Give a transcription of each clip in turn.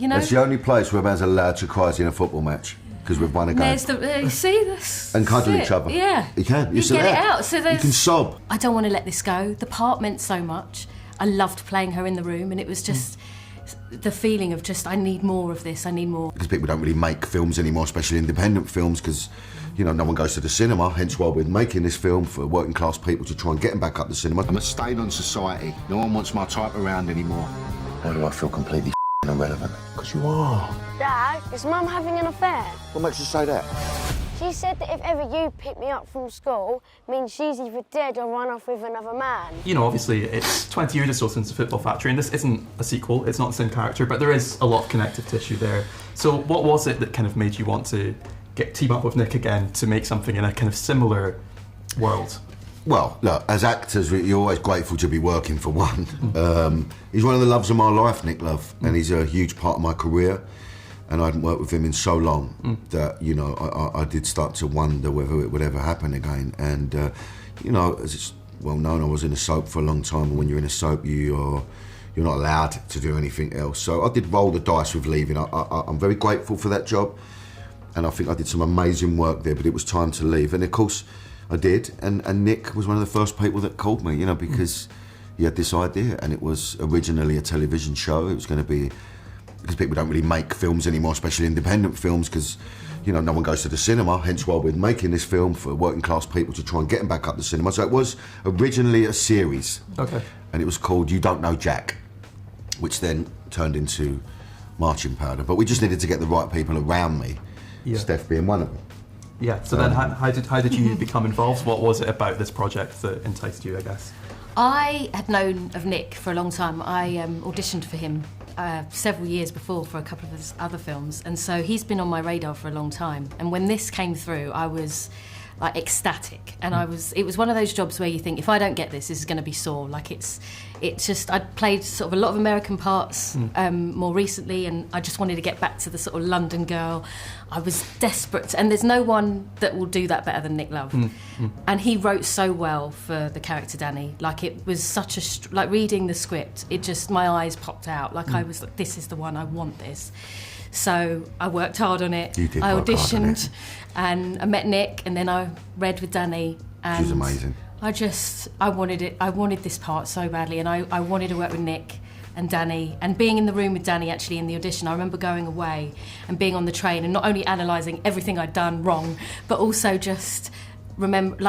You know, it's the only place where a man's allowed to cry in a football match because we've won a game. You see this? And cuddle each other. Yeah. You can. You get it out. So you can sob. I don't want to let this go. The part meant so much. I loved playing her in the room, and it was just the feeling of just, I need more of this, I need more. Because people don't really make films anymore, especially independent films, because, you know, no one goes to the cinema, hence why we're making this film for working class people to try and get them back up the cinema. I'm a stain on society. No one wants my type around anymore. Why do I feel completely irrelevant? Because you are. Dad, is Mum having an affair? What makes you say that? She said that if ever you pick me up from school, means she's either dead or run off with another man. You know, obviously, it's 20 years or so since The Football Factory, and this isn't a sequel, it's not the same character, but there is a lot of connective tissue there. So what was it that kind of made you want to team up with Nick again to make something in a kind of similar world? Well, look, as actors, you're always grateful to be working for one. He's one of the loves of my life, Nick Love, and he's a huge part of my career. And I hadn't worked with him in so long that, you know, I did start to wonder whether it would ever happen again. And, you know, as it's well known, I was in a soap for a long time, and when you're in a soap, you're not allowed to do anything else. So I did roll the dice with leaving. I'm very grateful for that job, and I think I did some amazing work there, but it was time to leave. And of course, I did, and Nick was one of the first people that called me, you know, because he had this idea, and it was originally a television show. It was going to be, because people don't really make films anymore, especially independent films, because, you know, no one goes to the cinema, hence why we're making this film for working class people to try and get them back up the cinema. So it was originally a series. Okay. And it was called You Don't Know Jack, which then turned into Marching Powder. But we just needed to get the right people around me, Steph being one of them. Yeah, so then how did you become involved? What was it about this project that enticed you, I guess? I had known of Nick for a long time. I auditioned for him several years before for a couple of his other films, and so he's been on my radar for a long time. And when this came through, I was like ecstatic, and it was one of those jobs where you think, if I don't get this is going to be sore. Like it's just, I'd played sort of a lot of American parts more recently, and I just wanted to get back to the sort of London girl. I was desperate, and there's no one that will do that better than Nick Love. And he wrote so well for the character Danny. Like, it was such a like reading the script, it just, my eyes popped out. Like I was like, this is the one, I want this. So I worked hard on it. You did I work hard on auditioned, it. and I met Nick, and then I read with Danny. And She's amazing. I wanted it. I wanted this part so badly, and I wanted to work with Nick and Danny, and being in the room with Danny actually in the audition. I remember going away and being on the train and not only analysing everything I'd done wrong, but also just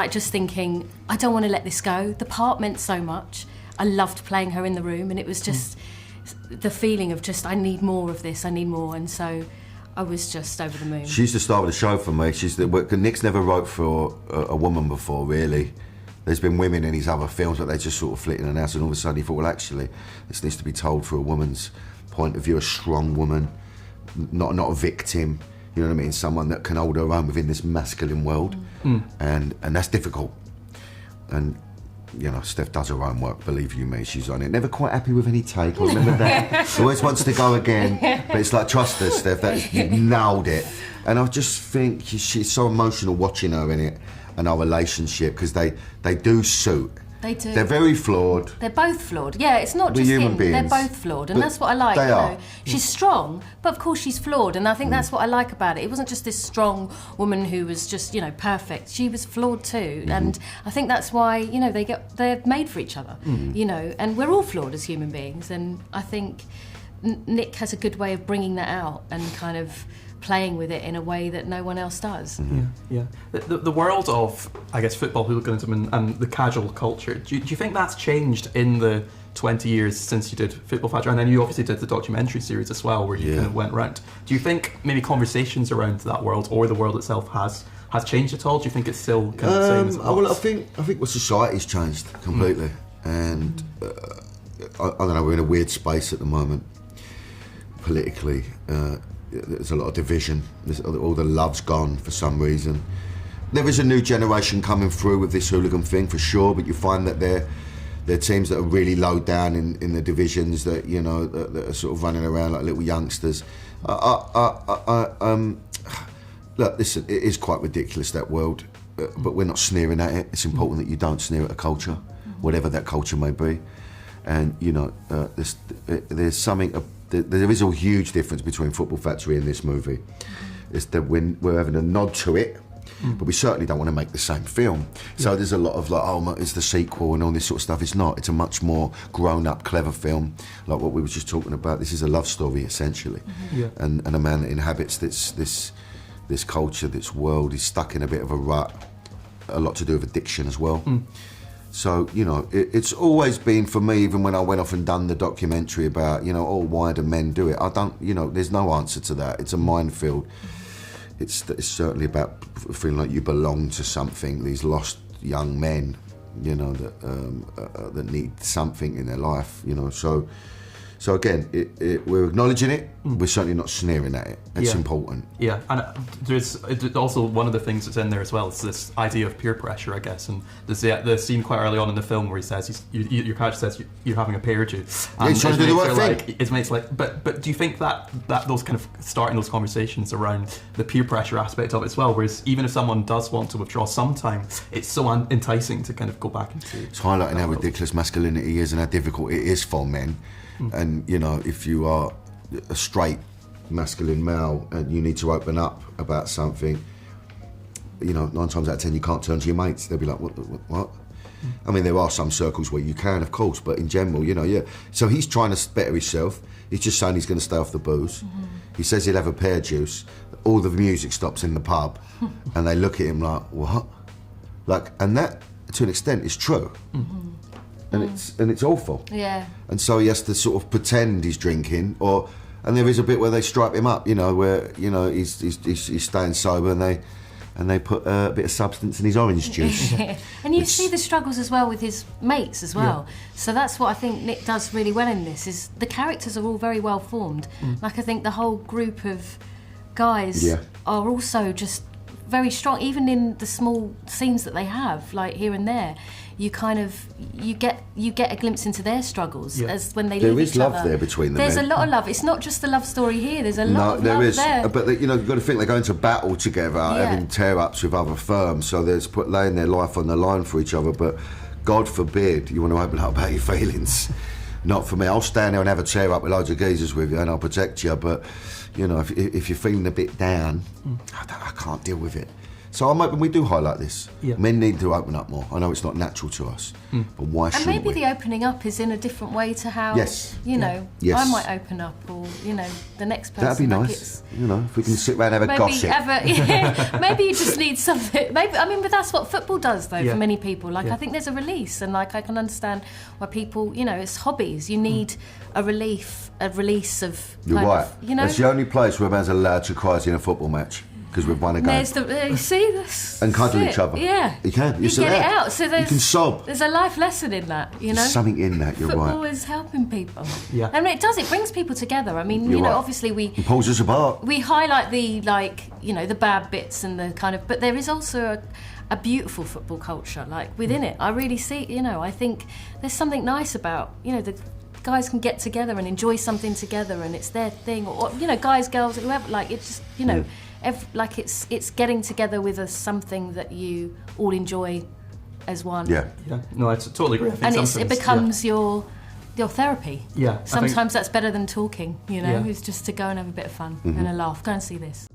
just thinking, I don't want to let this go. The part meant so much. I loved playing her in the room, and it was just the feeling of just, I need more of this, I need more, and so I was just over the moon. She's the star of the show for me. Nick's never wrote for a woman before, really. There's been women in his other films, but they just sort of flit in and out, and all of a sudden he thought, well, actually, this needs to be told through a woman's point of view, a strong woman, not a victim, you know what I mean? Someone that can hold her own within this masculine world, and that's difficult. And, you know, Steph does her own work, believe you me, she's on it. Never quite happy with any take, I remember that. She always wants to go again, but it's like, trust us, Steph, you nailed it. And I just think she's so emotional watching her in it, and our relationship, because they do suit. They do. They're very flawed. They're both flawed. Yeah, it's not We're just human him. beings. They're both flawed, and But that's what I like. they you are. know. She's strong, but of course she's flawed, and I think that's what I like about it. It wasn't just this strong woman who was just, you know, perfect. She was flawed too, and I think that's why, you know, they're made for each other. You know, and we're all flawed as human beings, and I think Nick has a good way of bringing that out and kind of playing with it in a way that no one else does. Yeah. The world of, I guess, football hooliganism and the casual culture, do you think that's changed in the 20 years since you did Football Factory? And then you obviously did the documentary series as well, where you kind of went round. Do you think maybe conversations around that world or the world itself has changed at all? Do you think it's still kind of the same as it was? Well, I think society's changed completely, and I don't know, we're in a weird space at the moment politically. There's a lot of division. All the love's gone for some reason. There is a new generation coming through with this hooligan thing for sure, but you find that they're teams that are really low down in the divisions, that, you know, that are sort of running around like little youngsters. Look, listen, it is quite ridiculous, that world, but we're not sneering at it. It's important that you don't sneer at a culture, whatever that culture may be. And, you know, there's something there is a huge difference between Football Factory and this movie. Is that we're having a nod to it, but we certainly don't want to make the same film. So there's a lot of like, oh, it's the sequel and all this sort of stuff. It's not. It's a much more grown-up, clever film, like what we were just talking about. This is a love story essentially, and a man that inhabits this culture, this world, is stuck in a bit of a rut. A lot to do with addiction as well. So, you know, it's always been for me, even when I went off and done the documentary about, you know, oh, why do men do it? I don't, you know, there's no answer to that. It's a minefield. It's certainly about feeling like you belong to something. These lost young men, you know, that need something in their life, you know. So again, we're acknowledging it. We're certainly not sneering at it. It's important. Yeah, and there's also one of the things that's in there as well is this idea of peer pressure, I guess. And there's the scene quite early on in the film where he says, your character says, you're having a peer too. And he's trying to do the right thing. His mate's like, but do you think that those kind of starting those conversations around the peer pressure aspect of it as well? Whereas even if someone does want to withdraw sometimes, it's so enticing to kind of go back into. It's highlighting how ridiculous masculinity is and how difficult it is for men. And, you know, if you are a straight masculine male and you need to open up about something, you know, 9 times out of 10 you can't turn to your mates. They'll be like, what? I mean, there are some circles where you can, of course, but in general, you know, So he's trying to better himself. He's just saying he's going to stay off the booze. He says he'll have a pear juice. All the music stops in the pub and they look at him like, what? Like, and that, to an extent, is true. And it's awful. Yeah. And so he has to sort of pretend he's drinking, and there is a bit where they stripe him up, you know, where, you know, he's staying sober and they put a bit of substance in his orange juice. And you see the struggles as well with his mates as well. So that's what I think Nick does really well in this, is the characters are all very well formed. Like, I think the whole group of guys are also just very strong, even in the small scenes that they have, like here and there. You kind of you get a glimpse into their struggles as when they leave each other. There is love there between them. There's a lot of love. It's not just the love story here. There's a lot of love there. But you know, you've got to think they're going to battle together, having tear-ups with other firms. So there's laying their life on the line for each other. But God forbid you want to open up about your feelings. Not for me. I'll stand there and have a tear-up with loads of geezers with you, and I'll protect you. But you know, if you're feeling a bit down, I can't deal with it. So I'm hoping we do highlight this. Men need to open up more. I know it's not natural to us, but why shouldn't we? And maybe the opening up is in a different way to how, you know, I might open up, or, you know, the next person. That'd be nice. You know, if we can sit around and have a gossip. Maybe you just need something. Maybe, I mean, but that's what football does, though, for many people. Like, I think there's a release, and, like, I can understand why people, you know, it's hobbies. You need a release of. You're right. You know? That's the only place where a man's allowed to cry in a football match. Because we've won a game. You see this? And cuddle each other. Yeah. You can. You get it out. So you can sob. There's a life lesson in that, you know? There's something in that, you're Football right. Football is helping people. Yeah. And it does, it brings people together. I mean, you're you know, right. obviously It pulls us apart. We highlight the, like, you know, the bad bits and the kind of, but there is also a beautiful football culture, like, within it. I really see, you know, I think there's something nice about, you know, the guys can get together and enjoy something together and it's their thing, or you know, guys, girls, whoever, like, it's just, you know, like it's getting together with something that you all enjoy as one. Yeah. No, I totally agree. I think and it becomes your therapy. Yeah. Sometimes that's better than talking, you know, it's just to go and have a bit of fun and a laugh. Go and see this.